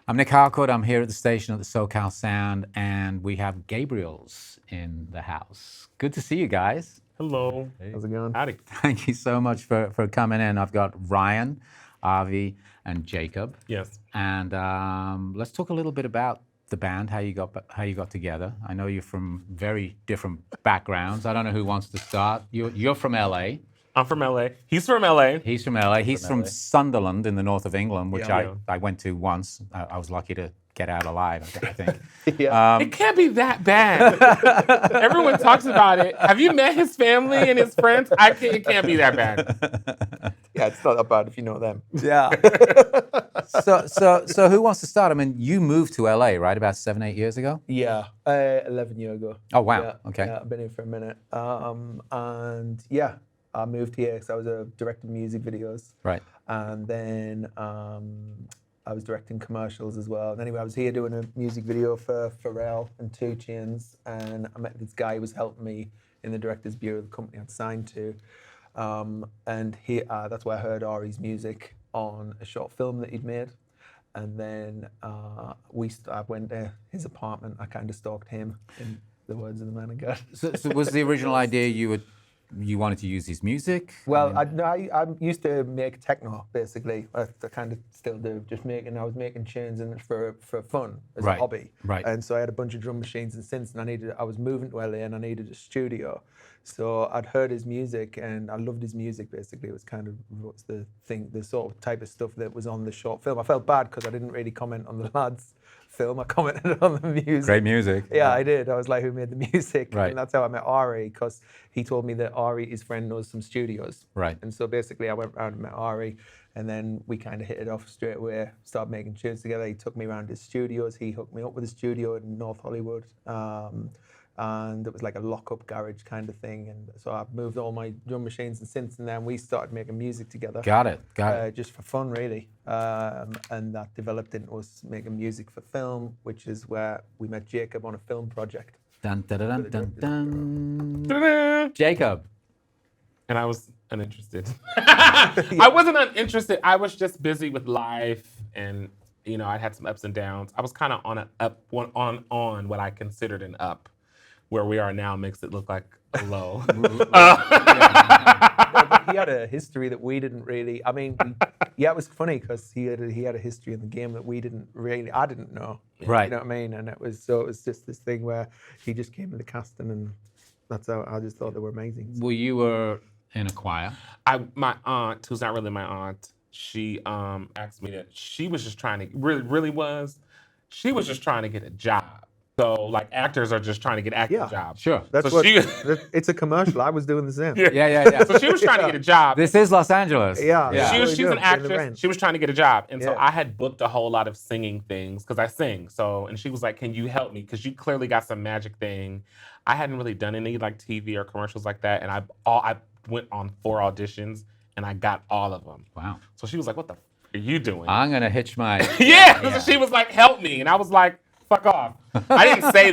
I'm Nic Harcourt. I'm here at the station at the SoCal Sound, and we have Gabriels in the house. Good to see you guys. Hello. How's it going? Howdy. Thank you so much for coming in. I've got Ryan, Avi, and Jacob. Yes. And let's talk a little bit about the band, how you got together. I know you're from very different backgrounds. I don't know who wants to start. You're from LA. I'm from LA. He's from LA. He's from LA. He's from Sunderland in the north of England, which Yeah. I went to once. I was lucky to get out alive, I think. It can't be that bad. Everyone talks about it. Have you met his family and his friends? It can't be that bad. Yeah, it's not that bad if you know them. Yeah. So who wants to start? I mean, you moved to LA, right, about 7-8 years ago? Yeah, 11 years ago. Oh, wow. Yeah, Okay. Yeah, I've been here for a minute. And yeah, I moved here because I was directing music videos. Right. And then I was directing commercials as well. And anyway, I was here doing a music video for Pharrell and 2 Chainz, and I met this guy who was helping me in the director's bureau of the company I'd signed to. And that's where I heard Ari's music on a short film that he'd made. And then I went to his apartment. I kind of stalked him, in the words of the man of God. So was the original idea you wanted to use his music? Well, I used to make techno, basically. I kind of still do. I was making tunes for fun, as a hobby. Right. And so I had a bunch of drum machines and synths, and I was moving to LA and I needed a studio. So I'd heard his music and I loved his music, basically. It was kind of the sort of type of stuff that was on the short film. I felt bad because I didn't really comment on the lads' film. I commented on the music. Great music. Yeah, I did. I was like, who made the music? Right. And that's how I met Ari, because he told me that Ari, his friend, knows some studios. Right. And so basically I went around and met Ari, and then we kind of hit it off straight away, started making tunes together. He took me around his studios. He hooked me up with a studio in North Hollywood. And it was like a lock-up garage kind of thing. And so I moved all my drum machines and synths, and then we started making music together. Got it. Just for fun, really. And that developed into us making music for film, which is where we met Jacob on a film project. Dun, dun, dun, dun, dun. Ta-da! Jacob. And I was uninterested. I wasn't uninterested. I was just busy with life, and I had some ups and downs. I was kind of on on what I considered an up. Where we are now makes it look like a low. He had a history that we didn't really. It was funny because he had a history in the game that I didn't know. Right. You know what I mean? And it was just this thing where he just came in the casting, and that's how I just thought they were amazing. Well, you were in a choir. My aunt, who's not really my aunt, she asked me that she was just trying to she was just trying to get a job. So, like, actors are just trying to get acting jobs. Sure. It's a commercial. I was doing the same. Yeah. So she was trying to get a job. This is Los Angeles. Yeah. She's an actress. She was trying to get a job. And so Yeah. I had booked a whole lot of singing things because I sing. And she was like, can you help me? Because you clearly got some magic thing. I hadn't really done any like TV or commercials like that. And I went on 4 auditions and I got all of them. Wow. So she was like, what the f are you doing? I'm going to hitch my... Yeah. So she was like, help me. And I was like, fuck off. I didn't say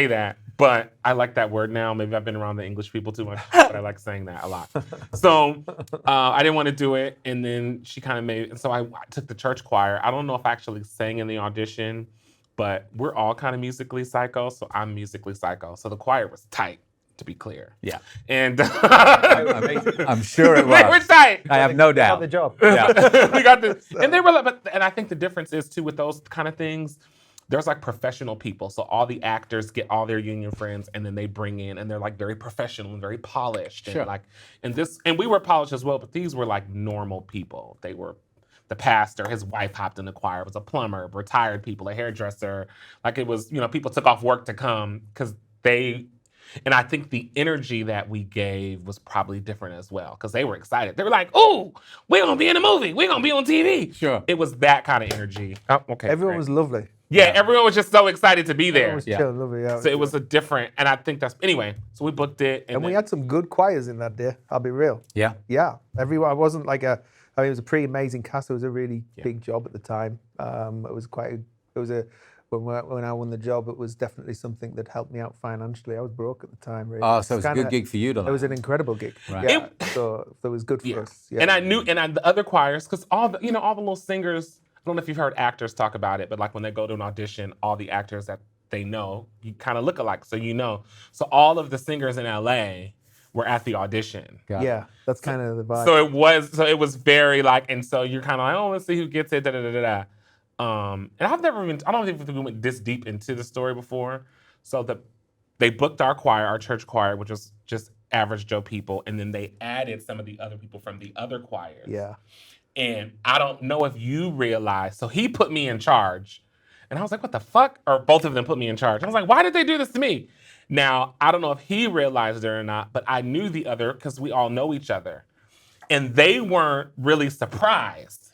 that. But I like that word now. Maybe I've been around the English people too much, but I like saying that a lot. So I didn't want to do it. And then she kind of made, and so I took the church choir. I don't know if I actually sang in the audition, but we're all kind of musically psycho. So I'm musically psycho. So the choir was tight, to be clear. Yeah. And I'm sure it was. they were tight. I have no Got doubt. the job. Yeah. We got this. And they were like, and I think the difference is too with those kind of things, there's like professional people. So all the actors get all their union friends and then they bring in, and they're like very professional and very polished. Sure. And we were polished as well, but these were like normal people. They were the pastor, his wife hopped in the choir, was a plumber, retired people, a hairdresser. Like it was, people took off work to come because and I think the energy that we gave was probably different as well because they were excited. They were like, "Oh, we're gonna be in a movie. We're gonna be on TV." Sure. It was that kind of energy. Oh, okay. Everyone great. was lovely. Yeah, everyone was just so excited to be there. Everyone was chill, lovely. Yeah. So it was a different, and I think that's anyway. So we booked it, And we had some good choirs in that day. I'll be real. Yeah. Yeah, everyone. I wasn't like it was a pretty amazing cast. It was a really big job at the time. When I won the job, it was definitely something that helped me out financially. I was broke at the time, really. Oh, so it was a good gig for you to It was an incredible gig. Right. Yeah. So it was good for us. Yeah. And I knew, the other choirs, because all the little singers, don't know if you've heard actors talk about it, but like when they go to an audition, all the actors that they know, you kind of look alike, so you know. So all of the singers in LA were at the audition. Got it. Yeah, that's kind of the vibe. So it was very like, and so you're kind of like, oh, let's see who gets it, da da da da. And I don't think we went this deep into the story before. So they booked our choir, our church choir, which was just average Joe people, and then they added some of the other people from the other choirs. Yeah. And I don't know if you realize, so he put me in charge. And I was like, what the fuck? Or both of them put me in charge. I was like, why did they do this to me? Now, I don't know if he realized it or not, but I knew the other because we all know each other. And they weren't really surprised.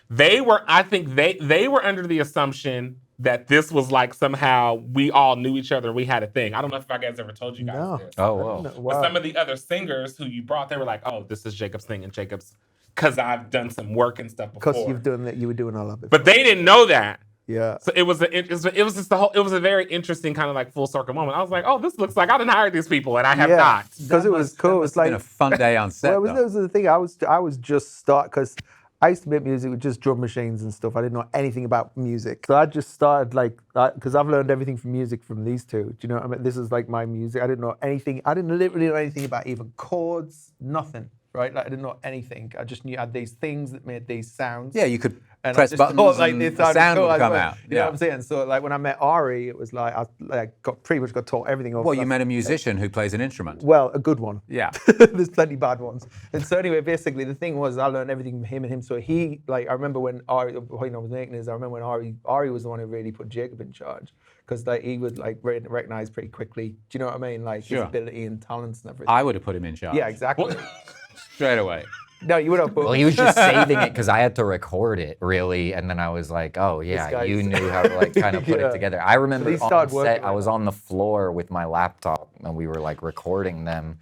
I think they were under the assumption that this was like somehow we all knew each other and we had a thing. I don't know if I guys ever told you guys this. Oh, wow. But some of the other singers who you brought, they were like, oh, this is Jacob's thing and Jacob's, because I've done some work and stuff before. Because you've done that, you were doing all of it. But they didn't know that. Yeah. So it was a very interesting kind of like full circle moment. I was like, oh, this looks like I didn't hire these people and I have not. Because it was cool. It was like been a fun day on set. Well, that was the thing. I was just because I used to make music with just drum machines and stuff. I didn't know anything about music. So I just started because I've learned everything from music from these two. Do you know what I mean? This is like my music. I didn't know anything. I didn't literally know anything about even chords, nothing, right? Like I didn't know anything. I just knew I had these things that made these sounns. Yeah, you could and press buttons like, and the sound would come out. You know what I'm saying? So like when I met Ari, it was like I pretty much got taught everything. Well, you met a musician who plays an instrument. Well, a good one. Yeah. There's plenty bad ones. And so anyway, basically the thing was I learned everything from him and him. So he, like, I remember when Ari, when I was making this, I remember when Ari was the one who really put Jacob in charge. Because like he would like recognize pretty quickly. Do you know what I mean? Like his ability and talents and everything. I would have put him in charge. Yeah, exactly. Straight away. No, you would have put. Well, he was just saving it because I had to record it, really, and then I was like, "Oh yeah, you knew how to like kind of put it together." I remember on set, I was on the floor with my laptop, and we were like recording them,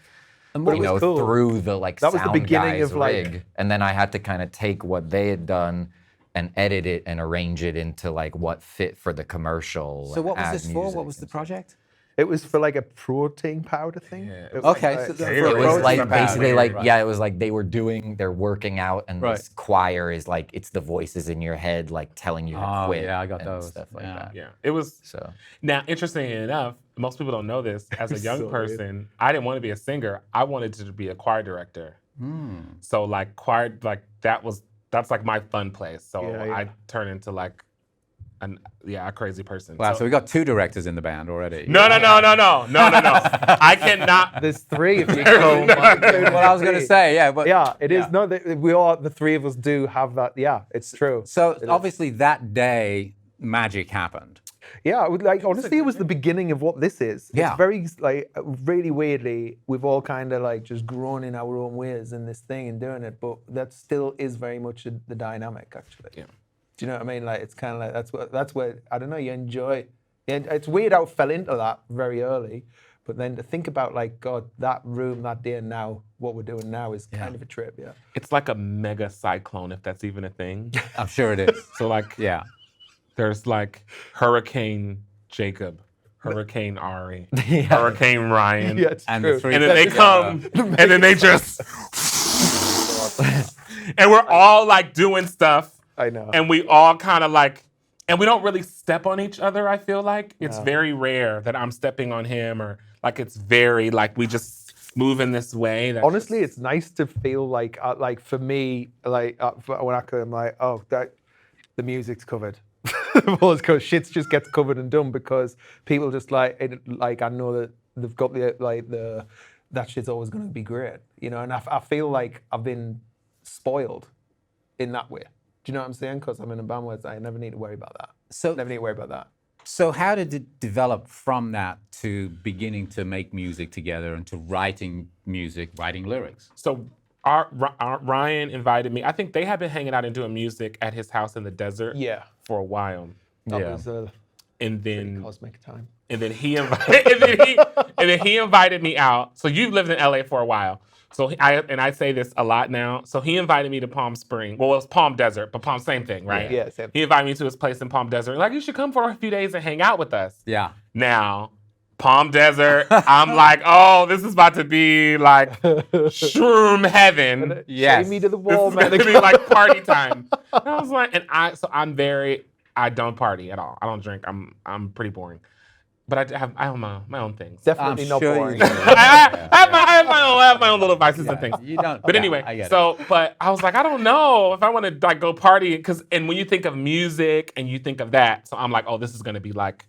cool. through the like that was sound the beginning guy's of like, rig, and then I had to kind of take what they had done and edit it and arrange it into like what fit for the commercial. So what was add this for? music What was the and stuff. project? it was for like a protein powder thing. Yeah. Okay, so It was like basically like right. yeah, it was like they're working out and Right. this choir is like it's the voices in your head like telling you to Oh, quit. yeah, I got and those. stuff like Yeah. that. Yeah, it was. So Now, interestingly enough, most people don't know this. As a young So person, I didn't want to be a singer. I wanted to be a choir director. So like choir, like that's like my fun place. So Yeah. I turn into like a crazy person. Wow, so we got 2 directors in the band already. No. I cannot. There's 3 if you go. Well, I was going to say, yeah, but Yeah, it is. No, we all, the 3 of us do have that. Yeah, it's true. So obviously that day, magic happened. Yeah, like honestly, it was the beginning of what this is. Yeah. It's very like really weirdly, we've all kind of like just grown in our own ways in this thing and doing it, but that still is very much the dynamic actually. Yeah. Do you know what I mean? Like it's kind of like that's where I don't know. You enjoy. It's weird how I fell into that very early, but then to think about like God, that room that day and now what we're doing now is kind of a trip. Yeah. It's like a mega cyclone, if that's even a thing. I'm sure it is. So like, Yeah. there's like Hurricane Jacob, Hurricane Ari, Hurricane Ryan. Yeah, it's And true. the 3 And then they come, and then they just, and we're all like doing stuff, I know. and we all kind of like, and we don't really step on each other. I feel like it's very rare that I'm stepping on him, or like it's very like we just move in this way. That's Honestly, it's nice to feel like for me, like when I come, like, oh, that the music's covered. Because shit just gets covered and done because people just like I know that they've got that shit's always going to be great, you know. And I feel like I've been spoiled in that way. Do you know what I'm saying? Because I'm in a band where I never need to worry about that. So Never need to worry about that. So how did it develop from that to beginning to make music together and to writing music, writing lyrics? So our Ryan invited me. I think they had been hanging out and doing music at his house in the desert Yeah. for a while. That was a And then cosmic time. and then he invited and then he invited me out. So you've lived in LA for a while. So I say this a lot now. So he invited me to Palm Springs. Well, it was Palm Desert, but Palm same thing, right? Yeah, same. He invited me to his place in Palm Desert. Like, you should come for a few days and hang out with us. Yeah. Now, Palm Desert. I'm like, oh, this is about to be like shroom heaven. Yes. Take me to the wall, man. It's gonna be like party time. And I was like, I don't party at all. I don't drink. I'm pretty boring. But I have my own things. Definitely not boring. I have my own little vices and things. You don't. But anyway, but I was like, I don't know if I want to like go party, and when you think of music and you think of that, so I'm like, oh, this is gonna be like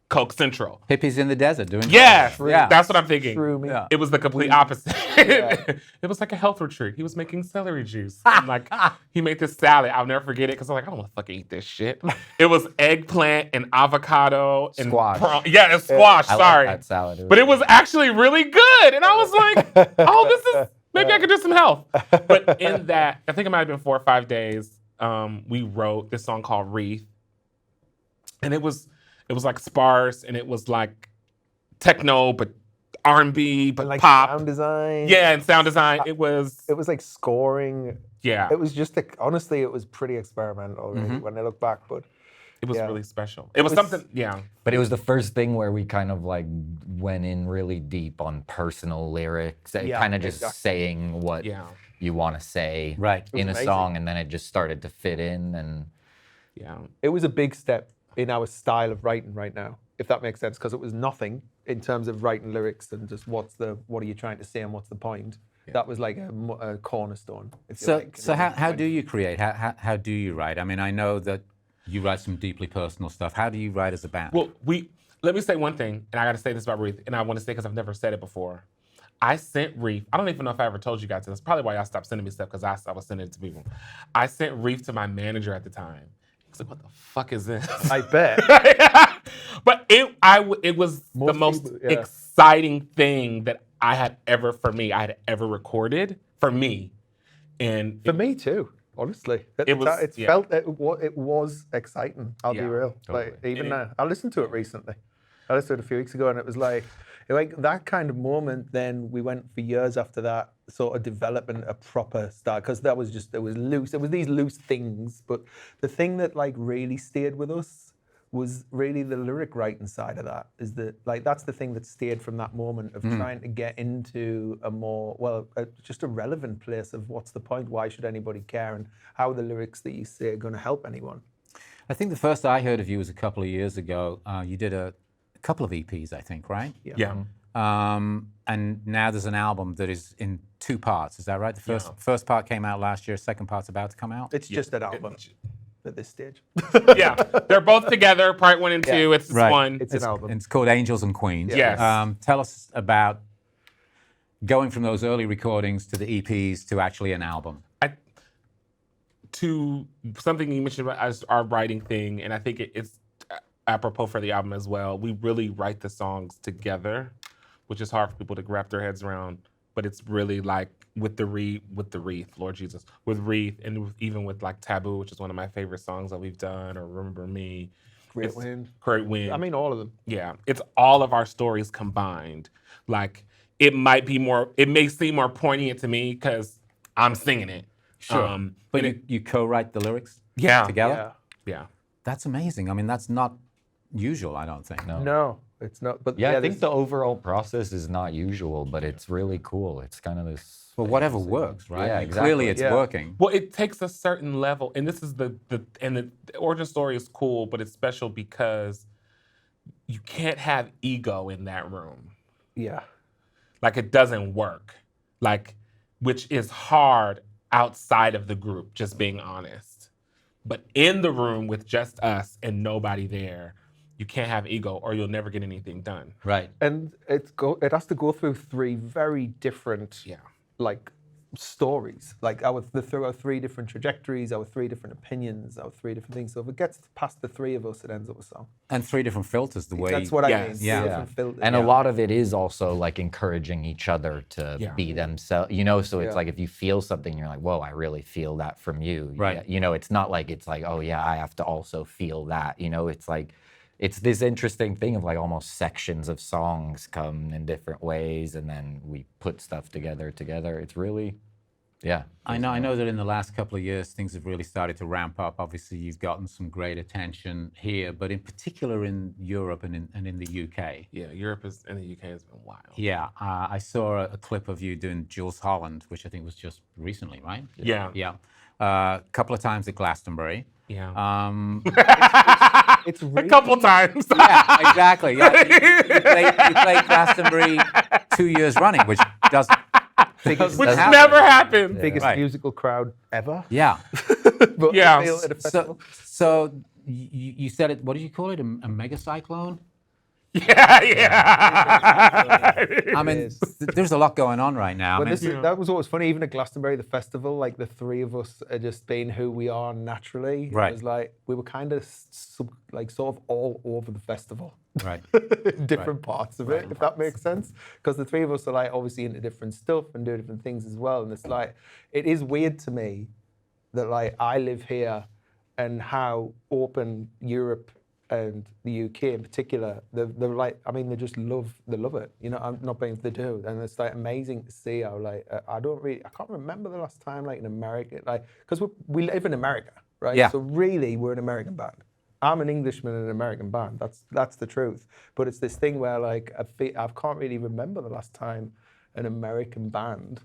Coke Central. Hippies in the desert doing Yes, that's what I'm thinking. True me. It was the complete opposite. It was like a health retreat. He was making celery juice. I'm like, he made this salad. I'll never forget it because I'm like, I don't want to fucking eat this shit. It was eggplant and avocado and squash. It's squash. Sorry, like that salad. But it was actually really good, and I was like, oh, this is maybe I could do some health. But in that, I think it might have been 4 or 5 days. We wrote this song called Wreath, and it was like sparse, and it was like techno, but R&B, but like pop. Sound design. Yeah, and sound design. It was like scoring. Yeah. It was just honestly, it was pretty experimental really, when I look back, but it was really special. It was something, yeah. But it was the first thing where we kind of like went in really deep on personal lyrics, kind of just saying what you want to say in a song, and then it just started to fit in, and it was a big step in our style of writing right now, if that makes sense, because it was nothing in terms of writing lyrics and just what are you trying to say and what's the point. That was like a cornerstone. So how do you create? How do you write? I mean, I know that you write some deeply personal stuff. How do you write as a band? Well, let me say one thing, and I got to say this about Wreath, and I want to say because I've never said it before. I sent Wreath. I don't even know if I ever told you guys this. That's probably why y'all stopped sending me stuff, because I was sending it to people. I sent Wreath to my manager at the time. He was like, what the fuck is this? I bet. But it was the most exciting thing that I had ever recorded for me. And for me too, honestly. It was exciting. I'll be real. Totally. Like even now, I listened to it recently. I listened to it a few weeks ago, and it was like that kind of moment. Then we went for years after that, sort of developing a proper style, because it was loose. It was these loose things, but the thing that like really stayed with us was really the lyric writing side of that. Is that like that's the thing that stayed from that moment of trying to get into a more just a relevant place of what's the point, why should anybody care, and how the lyrics that you say are going to help anyone. I think the first I heard of you was a couple of years ago. You did a couple of EPs, I think, right? Yeah. And now there's an album that is in 2 parts. Is that right? The first part came out last year. Second part's about to come out. It's just an album at this stage. Yeah, they're both together. Part 1 and 2. It's one. It's an album. It's called Angels and Queens. Yes. Tell us about going from those early recordings to the EPs to actually an album. To something you mentioned as our writing thing, and I think it's apropos for the album as well. We really write the songs together, which is hard for people to wrap their heads around. But it's really like with the Wreath, Lord Jesus, with Wreath, and even with like Taboo, which is one of my favorite songs that we've done, or Remember Me. Great Wind. I mean, all of them. Yeah, it's all of our stories combined. Like it may seem more poignant to me because I'm singing it. Sure. But you co-write the lyrics together? Yeah. That's amazing. I mean, that's not usual, I don't think. No, it's not. But I think the overall process is not ususual, but it's really cool. It's kind of this... Well, whatever works, right? Yeah, exactly. Clearly it's working. Well, it takes a certain level, and this is the origin story is cool, but it's special because you can't have ego in that room. Yeah. Like it doesn't work. Like, which is hard outside of the group, just being honest. But in the room with just us and nobody there, you can't have ego or you'll never get anything done. Right. And it has to go through 3 very different like stories. Like through our 3 different trajectories, our 3 different opinions, our 3 different things. So if it gets past the 3 of us, it ends up a song. And 3 different filters, the way... That's what I mean. Yeah. Different filters. And a lot of it is also like encouraging each other to be themselves, so it's like if you feel something, you're like, whoa, I really feel that from you. Right. It's not like it's like, oh yeah, I have to also feel that. It's like, it's this interesting thing of like almost sections of songs come in different ways and then we put stuff together. It's really Yeah. I know that in the last couple of years, things have really started to ramp up. Obviously, you've gotten some great attention here, but in particular in Europe and in the UK. Yeah, Europe and the UK has been wild. Yeah, I saw a clip of you doing Jules Holland, which I think was just recently, right? Yeah. Yeah. A couple of times at Glastonbury. Yeah. It's really, A couple times. Yeah, exactly. Yeah, you played Glastonbury 2 years running, which doesn't. Which happen. never happened. biggest Right. musical crowd ever. Yeah. But Yeah. still at a festival. So you said it. What did you call it? A mega cyclone? Yeah. I mean, there's a lot going on right now. But I mean, that was what was funny. Even at Glastonbury, the festival, like the three of us are just being who we are naturally. Right. It was like we were kind of sort of all over the festival. right. Different parts of it, if that makes sense. Because the three of us are like obviously into different stuff and do different things as well. And it's like, it is weird to me that like I live here and how open Europe and the UK in particular, they're like, I mean, they love it. You know, I'm not being they do. And it's like amazing to see how like, I can't remember the last time like in America, like, because we live in America, right? Yeah. So really we're an American band. I'm an Englishman in an American band. That's the truth. But it's this thing where like I can't really remember the last time an American band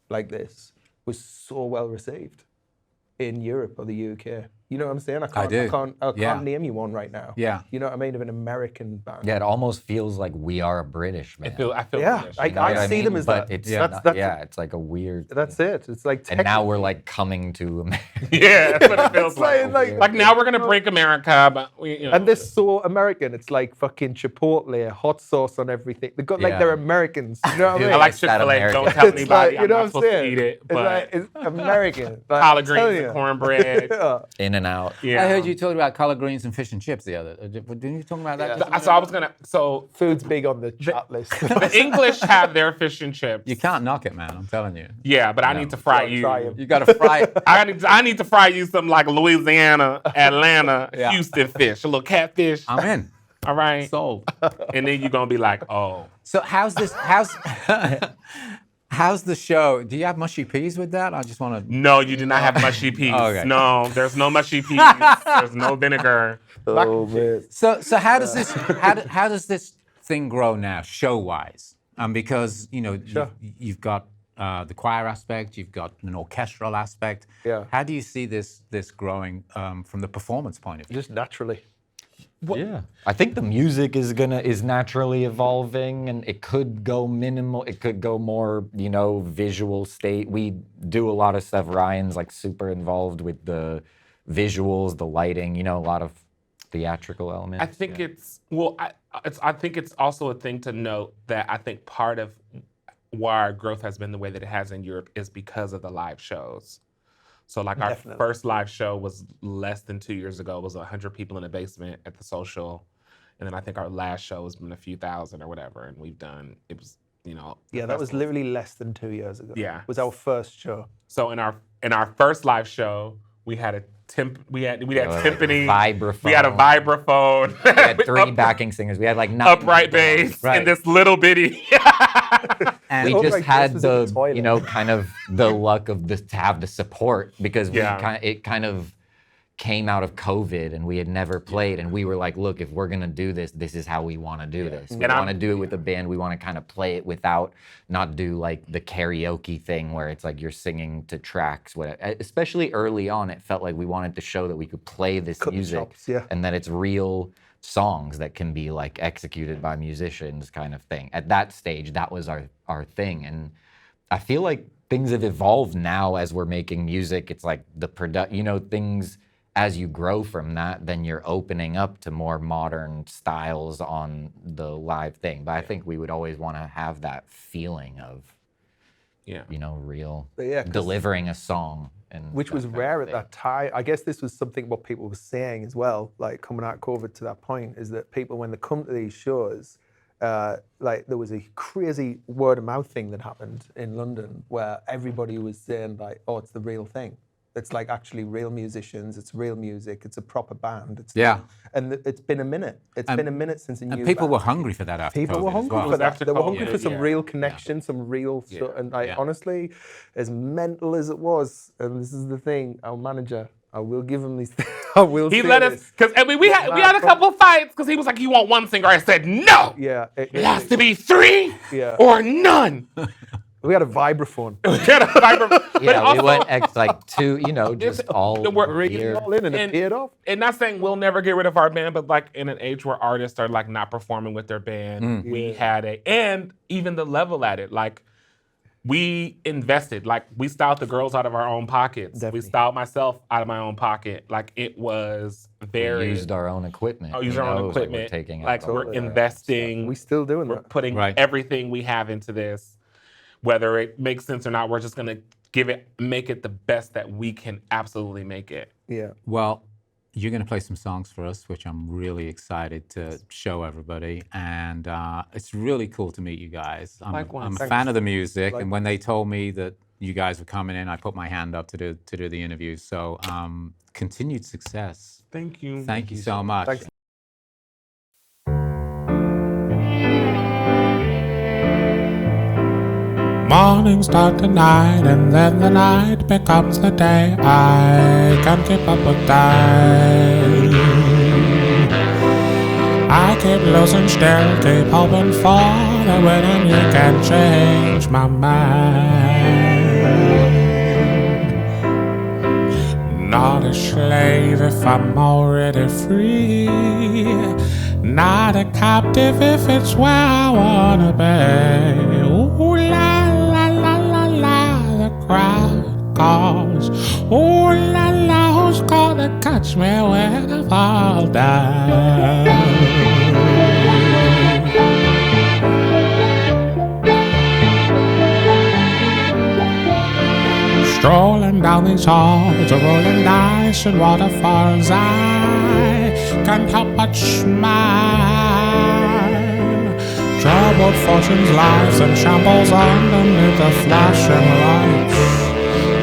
like this was so well received in Europe or the UK. You know what I'm saying? I do. can't Yeah. name you one right now. Yeah. You know what I mean? Of an American band. Yeah, it almost feels like we are a British man. I feel Yeah, British. I You know what see them as but that. It's That's- it's like a weird. That's it. It's like And now we're like coming to America. Yeah, that's what it feels like. like- Now we're gonna break America, but and they're so American. It's like fucking Chipotle, hot sauce on everything. They got like Yeah. they're Americans. You know what I Dude, mean? I like It's that Chick-fil-A. Don't American. tell It's anybody. like, you know I'm what not I'm supposed to saying? eat it, It's but like it's American. Like, collard I'm telling greens you. and cornbread. Yeah. In and out. Yeah. I heard you talking about collard greens and fish and chips the other. Didn't you talk about that? Yeah. So I was gonna. So Food's big on the chat list. the English have their fish and chips. You can't knock it, man. I'm telling you. Yeah, but I need to fry you. Try 'em. You got to fry it. I need to fry you some like Louisiana, Atlanta, Yeah. Houston fish, a little catfish. I'm in. All right, Sold. and then you're gonna be like, oh, So how's how's the show? Do you have mushy peas with that? I just want to. no, you do not have mushy peas. Okay. No, there's no mushy peas. There's no vinegar. Oh man. So how does this how does this thing grow now, show wise? Because Sure. you've got the choir aspect, you've got an orchestral aspect. Yeah. How do you see this growing from the performance point of view? Just naturally. Yeah, I think the music is naturally evolving, and it could go minimal. It could go more, visual state. We do a lot of stuff. Ryan's like super involved with the visuals, the lighting. A lot of theatrical elements. I think I think it's also a thing to note that I think part of why our growth has been the way that it has in Europe is because of the live shows. So like our Definitely. first live show was less than 2 years ago. It was 100 people in a basement at the Social. And then I think our last show has been a few thousand or whatever. And it was, Yeah, that was literally less than 2 years ago. Yeah. Was our first show. So in our first live show, we had a we had timpani, vibraphone. we had a vibraphone, We had three backing singers. We had like 9 upright bass, Right. and this little bitty. And We Oh just my had gosh, was in the the, toilet. kind of the luck of this to have the support because Yeah. it kind of came out of COVID and we had never played and we were like, look, if we're gonna do this, this is how we want to do this. We And want to do it with a band. We want to kind of play it without not do like the karaoke thing where it's like you're singing to tracks. Especially early on, it felt like we wanted to show that we could play this Cut the music chops, yeah. and that it's real songs that can be like executed by musicians kind of thing. At that stage, that was our thing. And I feel like things have evolved now as we're making music. It's like the things as you grow from that, then you're opening up to more modern styles on the live thing. But I think we would always want to have that feeling of, real But yeah, 'cause- delivering a song. And Which was that kind of rare at thing. that time. I guess this was something what people were saying as well, like coming out of COVID to that point, is that people, when they come to these shows, like there was a crazy word of mouth thing that happened in London where everybody was saying like, oh, it's the real thing. It's like actually real musicians. It's real music. It's a proper band. And it's been a minute. It's been a minute since a new. And people band. were hungry for that after People COVID were hungry as well. for that. They were COVID, hungry for some real connection, some real stuff. And honestly, as mental as it was, and this is the thing, our manager, I will give him these. I will. He let us, because I mean we had a couple of fights because he was like, "You want one singer?" I said, "No. Yeah, it has to be 3 or none." We had a vibraphone. We went like 2, just all in and it peered off. And not saying we'll never get rid of our band, but like in an age where artists are like not performing with their band, we had and even the level at it, like we invested, like we styled the girls out of our own pockets. Definitely. We styled myself out of my own pocket. Like it was very. We used our own equipment. Use our own equipment. Like we're taking like we're investing. We still doing we're that. Putting everything we have into this. Whether it makes sense or not, we're just gonna make it the best that we can absolutely make it. Yeah. Well, you're gonna play some songs for us, which I'm really excited to show everybody, and it's really cool to meet you guys. I'm a fan of the music, and when they told me that you guys were coming in, I put my hand up to do the interview. So, continued success. Thank you. Thank you so much. Thanks. Morning start the night, and then the night becomes the day. I can't keep up with time. I keep losing still, keep hoping for the winning. You can change my mind. Not a slave if I'm already free. Not a captive if it's where I wanna be. Ooh la la la la la, the crowd calls. Ooh la la, who's gonna catch me when I fall down? Strolling down these halls, rolling dice and waterfalls, I can't help but smile. Troubled fortunes, lives and shambles underneath the flashing lights,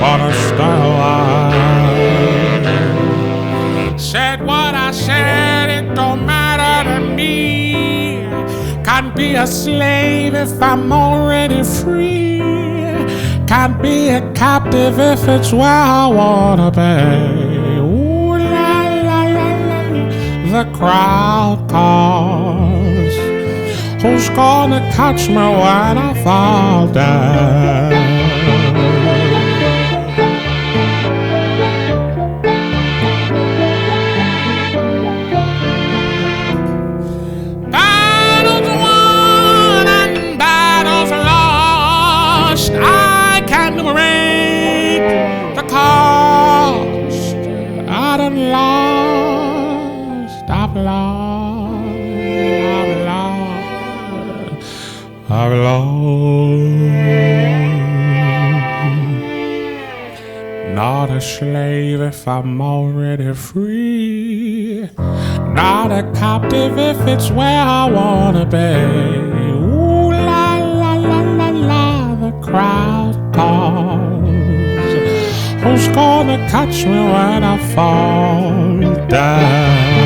but I stay alive. Said what I said, it don't matter to me. Can't be a slave if I'm already free. Can't be a captive if it's where I wanna be. Ooh la la la la, the crowd calls. Who's gonna catch me when I fall down? Battles won and battles lost. I can't enumerate the cost. I done lost. I've lost. Not a slave if I'm already free. Not a captive if it's where I wanna be. Ooh la la la la la, the crowd calls. Who's gonna catch me when I fall down?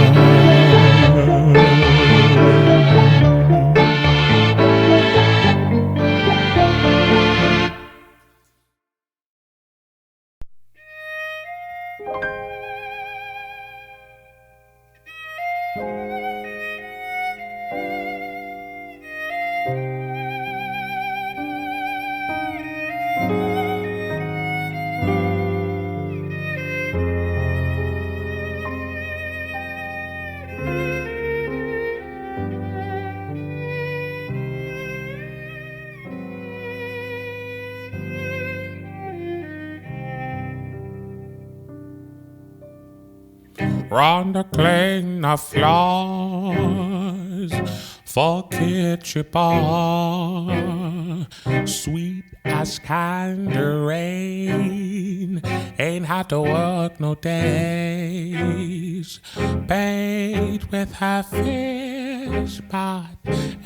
Run the clean the floors for kitchen bar. Sweet as candy rain, ain't had to work no days. Paid with her fish, but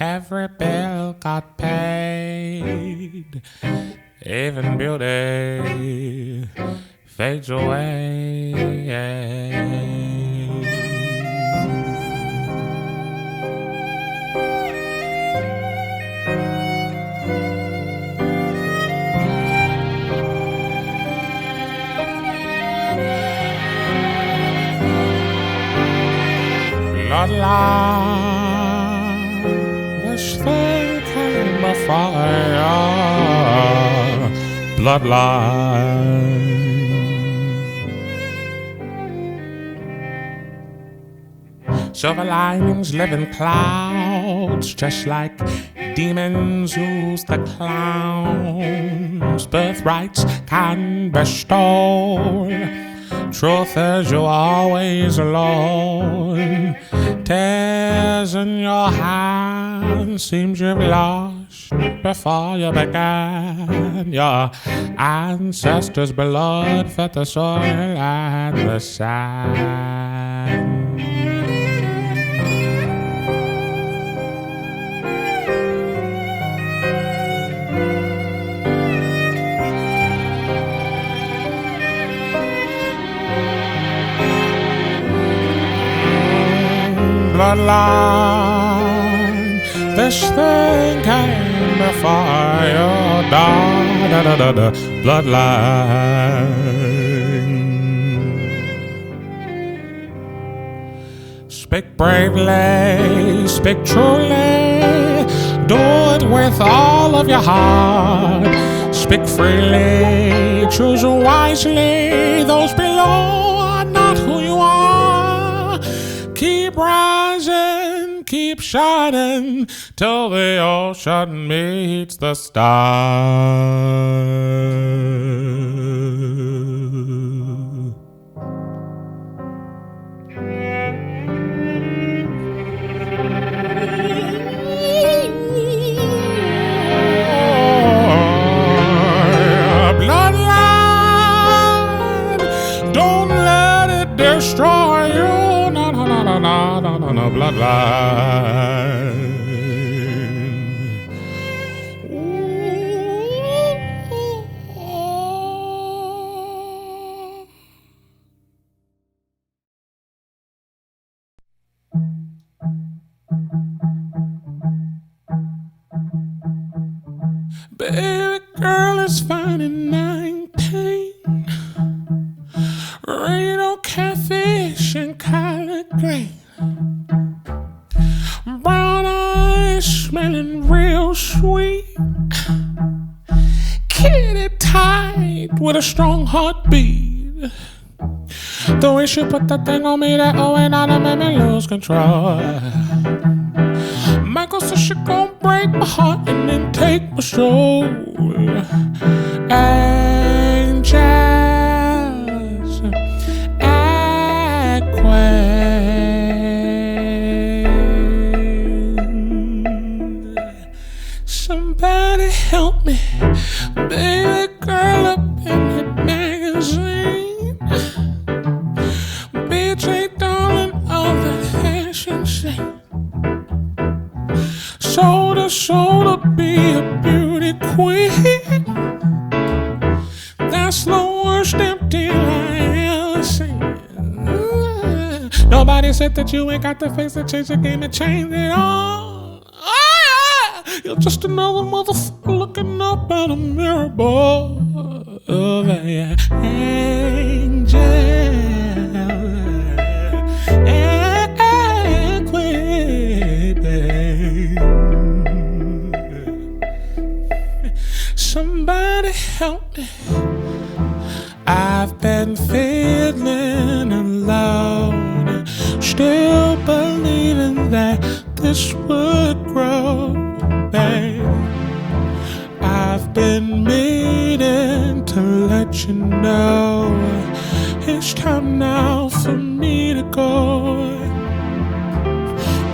every bill got paid. Even beauty fades away. Bloodline, this thing came before you. Bloodline. Silver linings live in clouds, just like demons use the clowns. Birthrights can be stolen. Truth is you're always alone. Tears in your hands seems you've lost before you began. Your ancestors' blood fed the soil and the sand. Bloodline, this thing came before you. Bloodline. Speak bravely, speak truly, do it with all of your heart. Speak freely, choose wisely, those below are not who you are. Keep rising, keep shining, till the ocean meets the stars. Bloodline, don't let it destroy you. No, bloodline. Baby girl is fine at 19. Rain on catfish and collard green. Brown eyes smelling real sweet. Kitty tight with a strong heartbeat. The way she put that thing on me, that oh and I made me lose control. Michael said she gon' break my heart and then take my soul. Angels, somebody help me, baby girl up in the magazine. BJ darling, all the fashion scene. Sold her soul to be a beauty queen. That's the worst damn deal I ever seen. Nobody said that you ain't got the face to change the game and change it all. Oh, yeah. You're just another motherfucker looking up at a mirror, boy. Oh, yeah. Angel, somebody help me. I've been feeling alone, still believing that this would grow, babe. I've been meaning to let you know it's time now for me to go.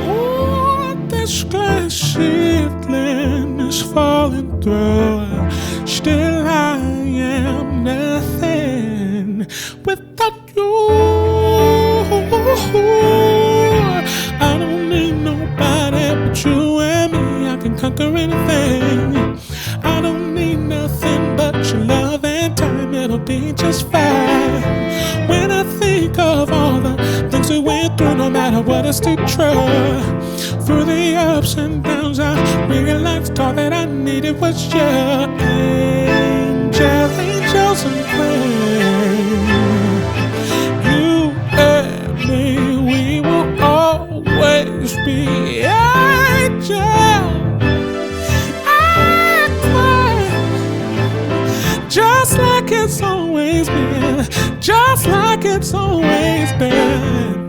Ooh, this glass ceiling is falling through. Still I am nothing without you. I don't need nobody but you and me. I can conquer anything. I don't need nothing but your love and time. It'll be just fine. no matter what I stay true. Through the ups and downs, I realized all that I needed was you. Angels and praise. You and me, we will always be angels. Just like it's always been, just like it's always been.